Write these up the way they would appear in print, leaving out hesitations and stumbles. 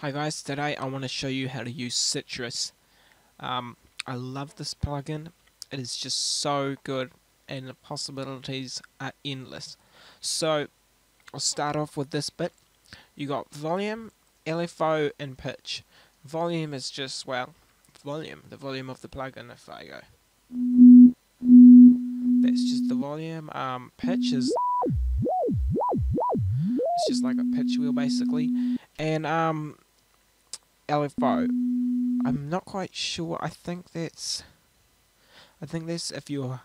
Hi guys, today I want to show you how to use Sytrus. I love this plugin. It is just so good and the possibilities are endless. So I'll start off with this bit. You got volume, LFO and pitch. Volume is just, well, the volume of the plugin. If I go, that's just the volume. Pitch is, it's just like a pitch wheel basically. And LFO, I'm not quite sure. I think that's if you've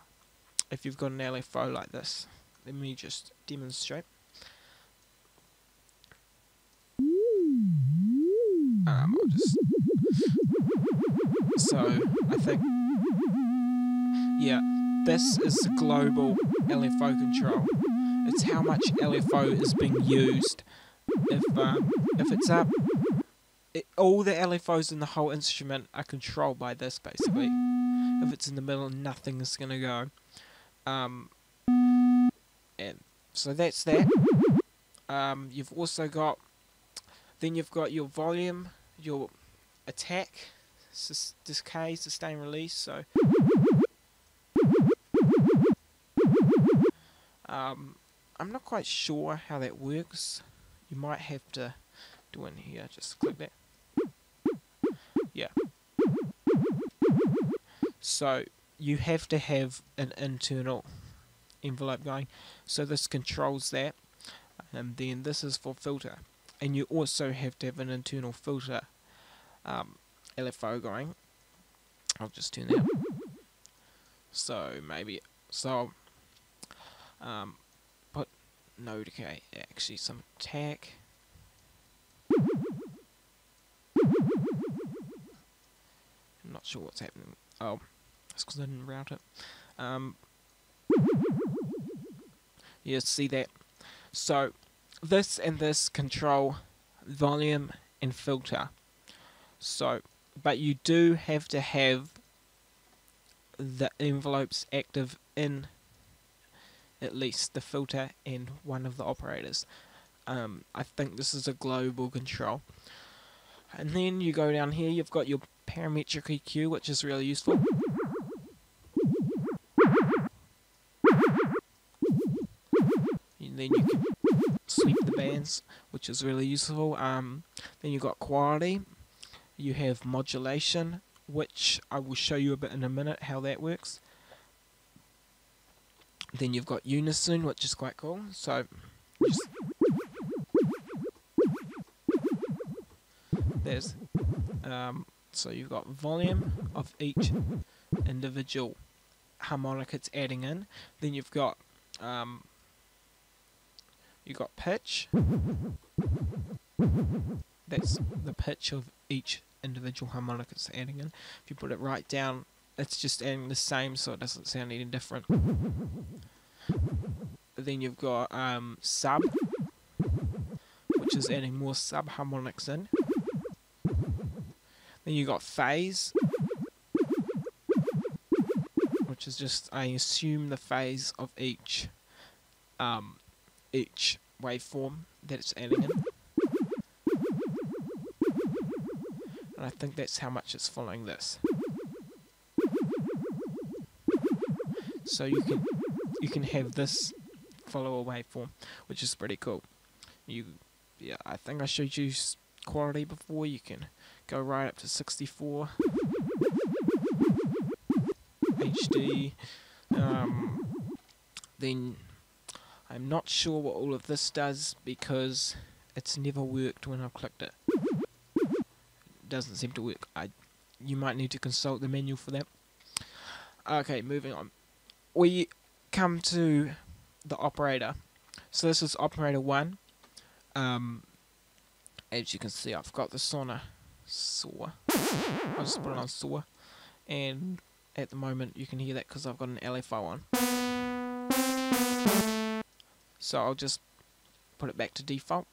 got an LFO like this. Let me just demonstrate. I'll just, so I think, yeah, this is the global LFO control. It's how much LFO is being used. If it's up, all the LFOs in the whole instrument are controlled by this basically. If it's in the middle, nothing is gonna go. And so that's that. You've also got, then you've got your volume, your attack, decay, sustain, release. So I'm not quite sure how that works. You might have to do in here. Just click that. Yeah. So you have to have an internal envelope going. So this controls that. And then this is for filter. And you also have to have an internal filter LFO going. I'll just turn that up. So maybe, put no decay, actually some attack. I'm not sure what's happening. Oh, that's because I didn't route it. Yeah, see that? So this and this control volume and filter. So, but you do have to have the envelopes active in at least the filter and one of the operators. I think this is a global control. And then you go down here, you've got your parametric EQ, which is really useful. And then you can sweep the bands, which is really useful. Then you've got quality. You have modulation, which I will show you a bit in a minute how that works. Then you've got unison, which is quite cool. So just, there's so you've got volume of each individual harmonic it's adding in. Then you've got pitch. That's the pitch of each individual harmonic it's adding in. If you put it right down, it's just adding the same, so it doesn't sound any different. Then you've got sub, which is adding more sub harmonics in. Then you got phase, which is just, I assume, the phase of each waveform that it's adding in. And I think that's how much it's following this. So you can have this follow a waveform, which is pretty cool. Yeah, I think I showed you quality before. You can go right up to 64 HD. Then I'm not sure what all of this does because it's never worked when I've clicked it. It doesn't seem to work. You might need to consult the manual for that. Okay, moving on. We come to the operator. So this is operator 1. As you can see, I've got this on a saw. I'll just put it on saw, and at the moment you can hear that because I've got an LFO on. So I'll just put it back to default.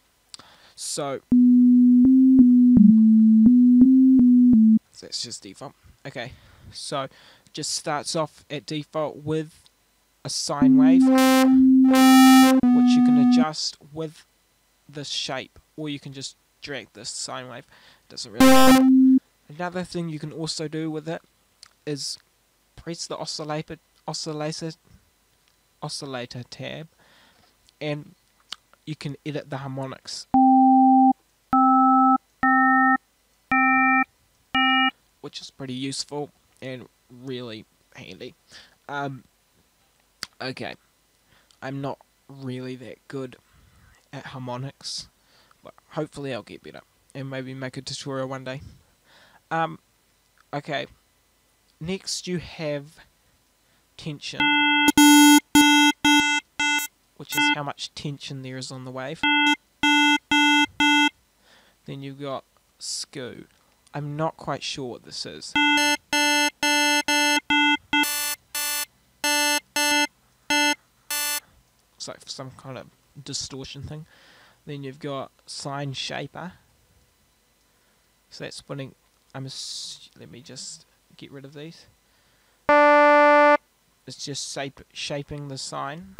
So that's just default. Okay, so just starts off at default with a sine wave, which you can adjust with the shape, or you can just drag this sine wave. Doesn't really matter. Another thing you can also do with it is press the oscillator tab, and you can edit the harmonics, which is pretty useful and really handy. Okay, I'm not really that good at harmonics, but hopefully I'll get better and maybe make a tutorial one day. Okay, next you have tension, which is how much tension there is on the wave. Then you've got skew. I'm not quite sure what this is. It's like some kind of distortion thing. Then you've got sine shaper. So that's putting. Let me just get rid of these. It's just shaping the sine.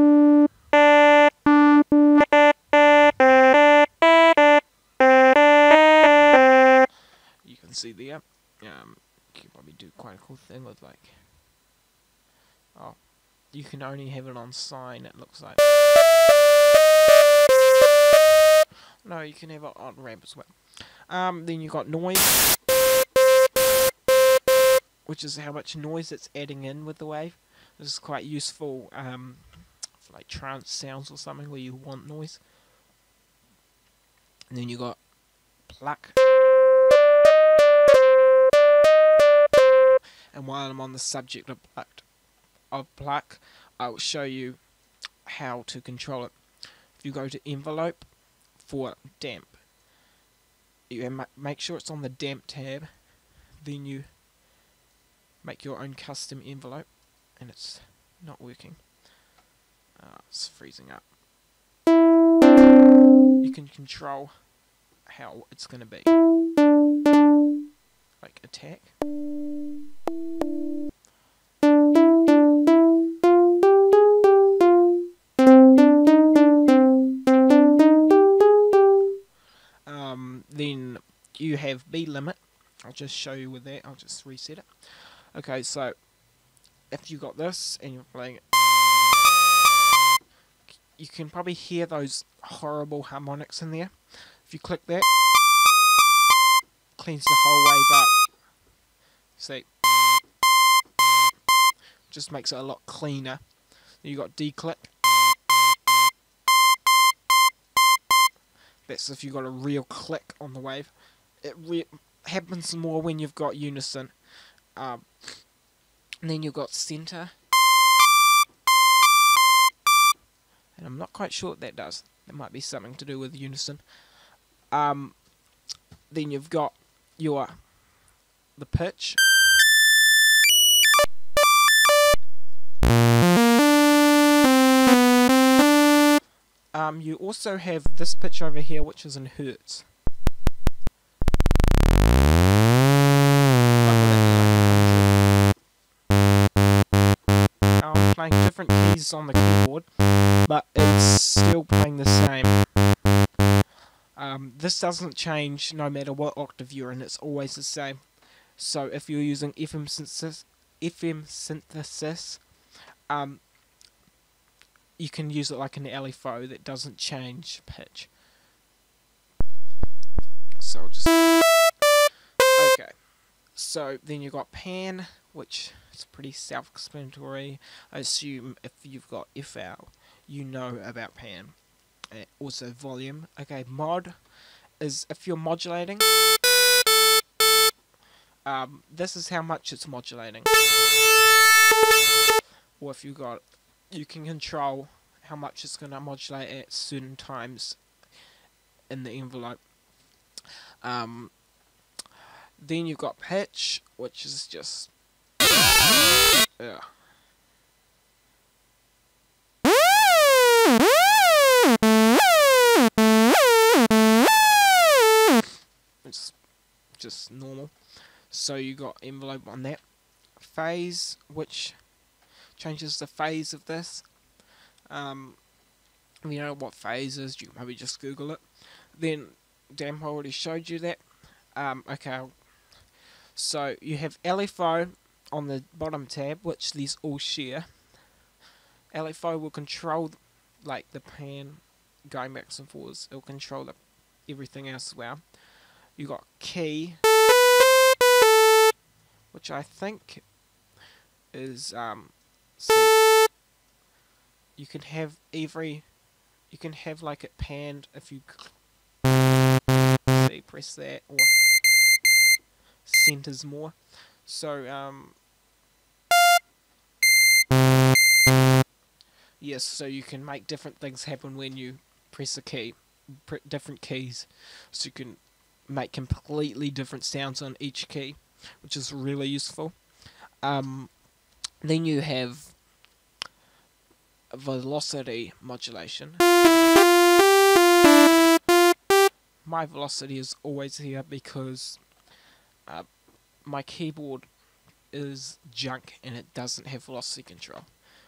You can see there. You can probably do quite a cool thing with like. Oh, you can only have it on sine. It looks like. No, you can have it on ramp as well. Then you got noise, which is how much noise it's adding in with the wave. This is quite useful for like trance sounds or something where you want noise. And then you got pluck. And while I'm on the subject of pluck, I will show you how to control it. If you go to envelope for damp, you make sure it's on the damp tab, then you make your own custom envelope, and it's not working. It's freezing up. You can control how it's going to be, like attack. Then you have B limit. I'll just show you with that. I'll just reset it. Okay, so if you got this and you're playing it, you can probably hear those horrible harmonics in there. If you click that, cleans the whole wave up. See, just makes it a lot cleaner. You got D-click. That's if you got a real click on the wave. It happens more when you've got unison. And then you've got center. And I'm not quite sure what that does. It might be something to do with unison. Then you've got the pitch. You also have this pitch over here, which is in hertz. I'm playing different keys on the keyboard, but it's still playing the same. This doesn't change no matter what octave you're in, it's always the same. So if you're using FM synthesis, you can use it like an LFO that doesn't change pitch. So just okay. So then you've got pan, which is pretty self-explanatory. I assume if you've got FL, you know about pan. Also volume. Okay, mod is if you're modulating. This is how much it's modulating. Or if you can control how much it's going to modulate at certain times in the envelope. Then you've got pitch, which is just it's just normal. So you got envelope on that. Phase, which changes the phase of this. If you know what phase is, you can maybe just Google it. Then damn, I already showed you that. Okay, so you have LFO on the bottom tab, which these all share. LFO will control like the pan going backwards and forwards. It will control everything else as well. You got key, which I think is see, you can have like it panned if you see, press that, or centers more. So yes, so you can make different things happen when you press a key, different keys, so you can make completely different sounds on each key, which is really useful. Then you have velocity modulation. My velocity is always here because my keyboard is junk and it doesn't have velocity control.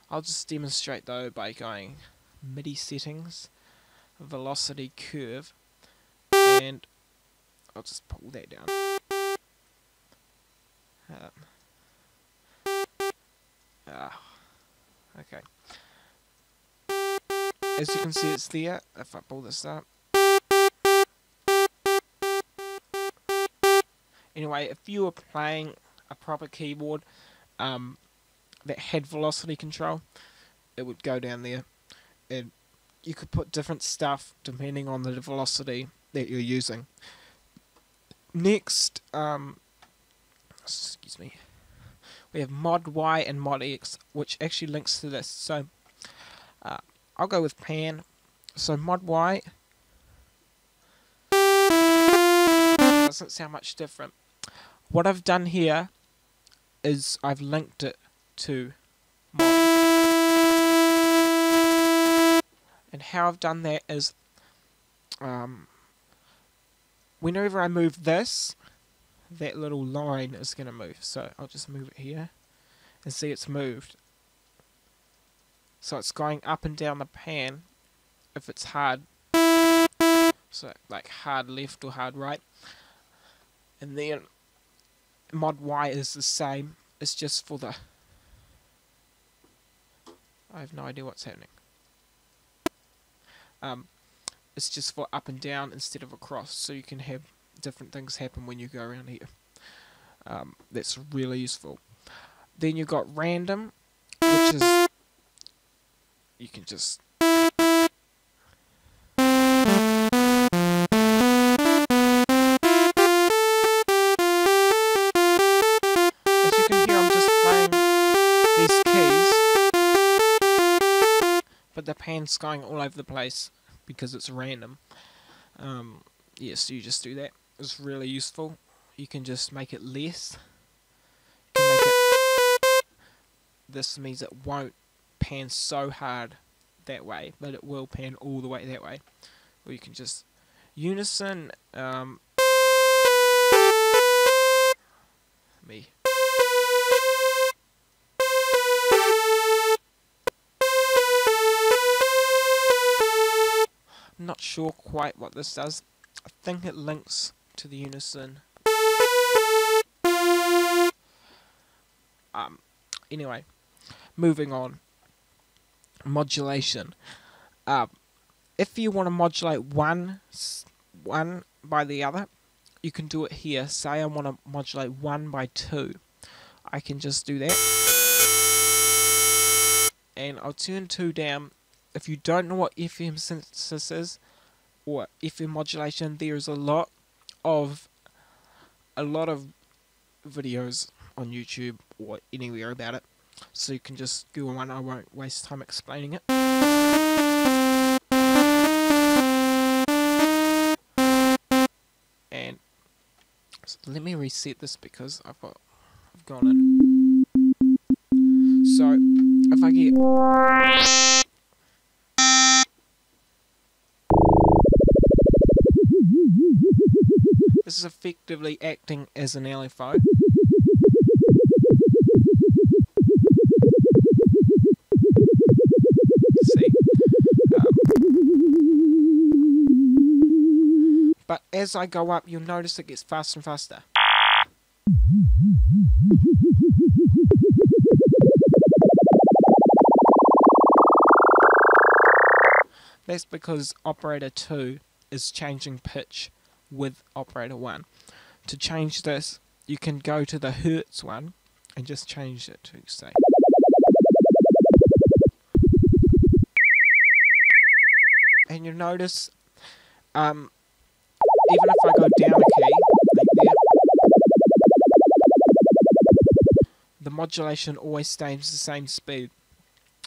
I'll just demonstrate though by going MIDI settings, velocity curve, and I'll just pull that down. Okay. As you can see, it's there. If I pull this up. Anyway, if you were playing a proper keyboard that had velocity control, it would go down there, and you could put different stuff depending on the velocity that you're using. Next, excuse me, we have Mod Y and Mod X, which actually links to this. So I'll go with pan. So Mod Y doesn't sound much different. What I've done here is I've linked it to mod. And how I've done that is whenever I move this, that little line is going to move. So I'll just move it here and see it's moved. So it's going up and down the pan if it's hard. So like hard left or hard right. And then Mod Y is the same. It's just for the... I have no idea what's happening. It's just for up and down instead of across. So you can have different things happen when you go around here. That's really useful. Then you've got random, which is... You can just... But the pan's going all over the place because it's random. Yes, you just do that. It's really useful. You can just make it less. You can make it... This means it won't pan so hard that way, but it will pan all the way that way. Or you can just... Unison... me... Not sure quite what this does. I think it links to the unison. Anyway, moving on. Modulation. If you want to modulate one by the other, you can do it here. Say I want to modulate 1 by 2. I can just do that. And I'll turn 2 down. If you don't know what FM synthesis is, or FM modulation, there is a lot of videos on YouTube or anywhere about it. So you can just Google one. I won't waste time explaining it. And so let me reset this because I've gone in. So if I get... This is effectively acting as an LFO. See, But as I go up, you'll notice it gets faster and faster. That's because operator 2 is changing pitch with operator 1. To change this, you can go to the hertz one and just change it to, say, and you'll notice, even if I go down a key, like there, the modulation always stays the same speed.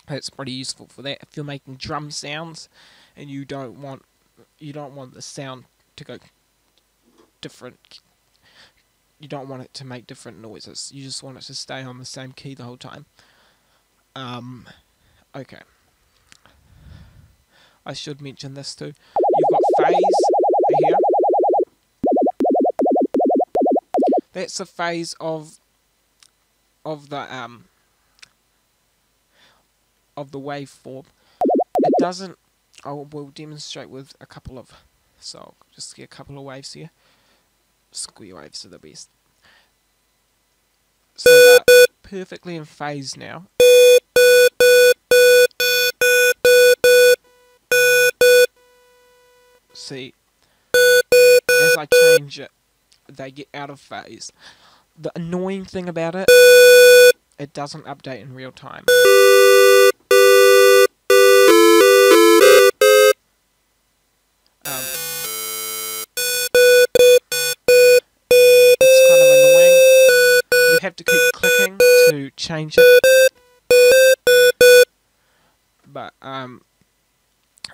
That's pretty useful for that. If you're making drum sounds and you don't want the sound to go different, you don't want it to make different noises. You just want it to stay on the same key the whole time. Okay. I should mention this too. You've got phase here. That's a phase of the waveform. It doesn't. I will demonstrate with a couple of. So I'll just get a couple of waves here. Square waves are the best. So they're perfectly in phase now. See, as I change it, they get out of phase. The annoying thing about it, it doesn't update in real time. It's kind of annoying. You have to keep clicking to change it. But,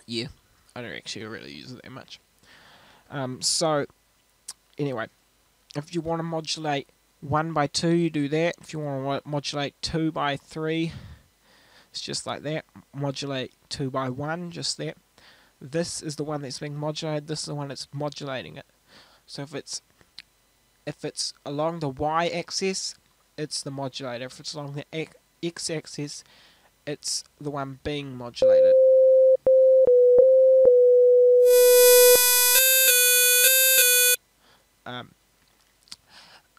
yeah, I don't actually really use it that much. So, anyway, if you want to modulate 1 by 2, you do that. If you want to modulate 2 by 3, it's just like that. Modulate 2 by 1, just that. This is the one that's being modulated. This is the one that's modulating it. So if it's along the y-axis, it's the modulator. If it's along the x-axis, it's the one being modulated.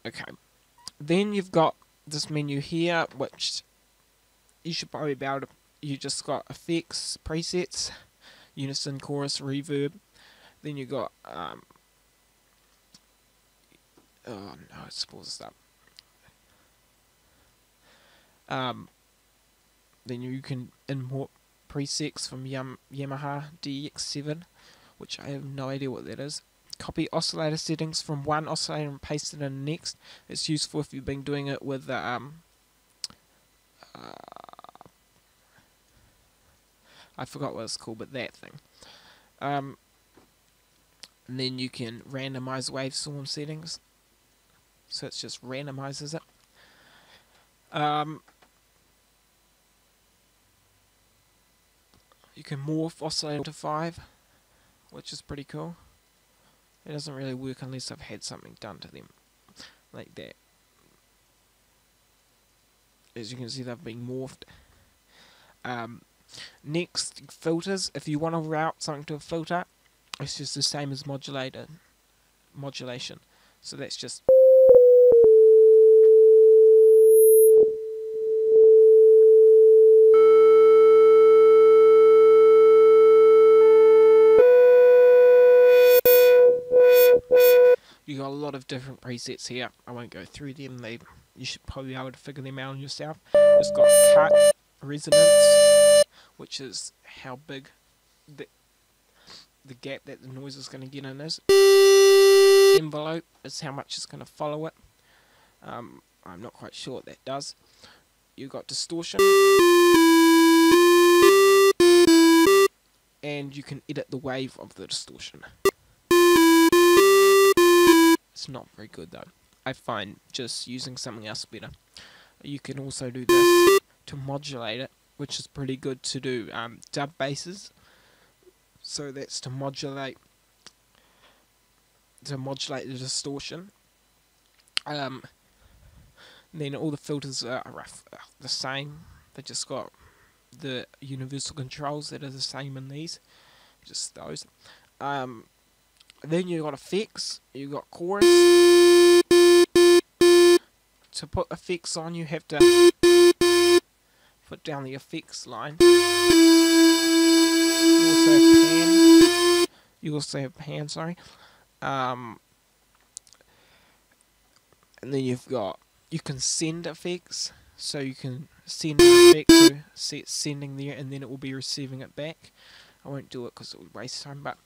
Okay. Then you've got this menu here, which you should probably be able to. You just got effects, presets, unison, chorus, reverb. Then you got oh no, it's paused up. Then you can import presets from Yamaha DX7, which I have no idea what that is. Copy oscillator settings from one oscillator and paste it in the next. It's useful if you've been doing it with the I forgot what it's called, but that thing. And then you can randomize waveform settings, so it just randomizes it. You can morph oscillator to 5, which is pretty cool. It doesn't really work unless I've had something done to them, like that. As you can see, they've been morphed. Next, filters. If you want to route something to a filter, it's just the same as modulation. So that's just you got a lot of different presets here. I won't go through them. You should probably be able to figure them out yourself. It's got cut, resonance, which is how big the gap that the noise is going to get in is. Envelope is how much it's going to follow it. I'm not quite sure what that does. You've got distortion, and you can edit the wave of the distortion. It's not very good though. I find just using something else better. You can also do this to modulate it, which is pretty good to do dub basses. So that's to modulate the distortion. Then all the filters are the same. They just got the universal controls that are the same in these. Just those. Then you got effects, you got chorus. To put effects on, you have to put down the effects line. You also have pan, sorry. And then you can send effects, so you can send an effect, so set sending there, and then it will be receiving it back. I won't do it because it would waste time, but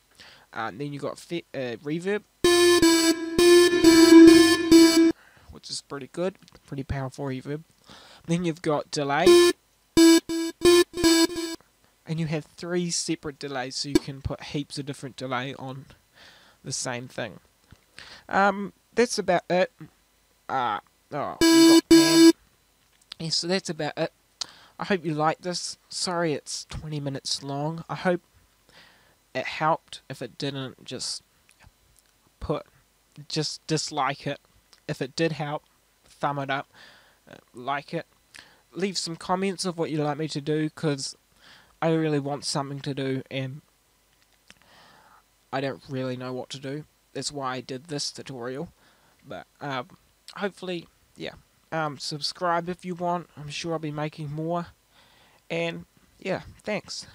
then you got reverb, which is pretty good, pretty powerful reverb. Then you've got delay, and you have 3 separate delays, so you can put heaps of different delay on the same thing. That's about it. You got pan. Yeah, so that's about it. I hope you liked this. Sorry it's 20 minutes long. I hope it helped. If it didn't, just dislike it. If it did help, thumb it up, like it. Leave some comments of what you'd like me to do, because I really want something to do and I don't really know what to do. That's why I did this tutorial. But hopefully, yeah. Subscribe if you want. I'm sure I'll be making more. And yeah, thanks.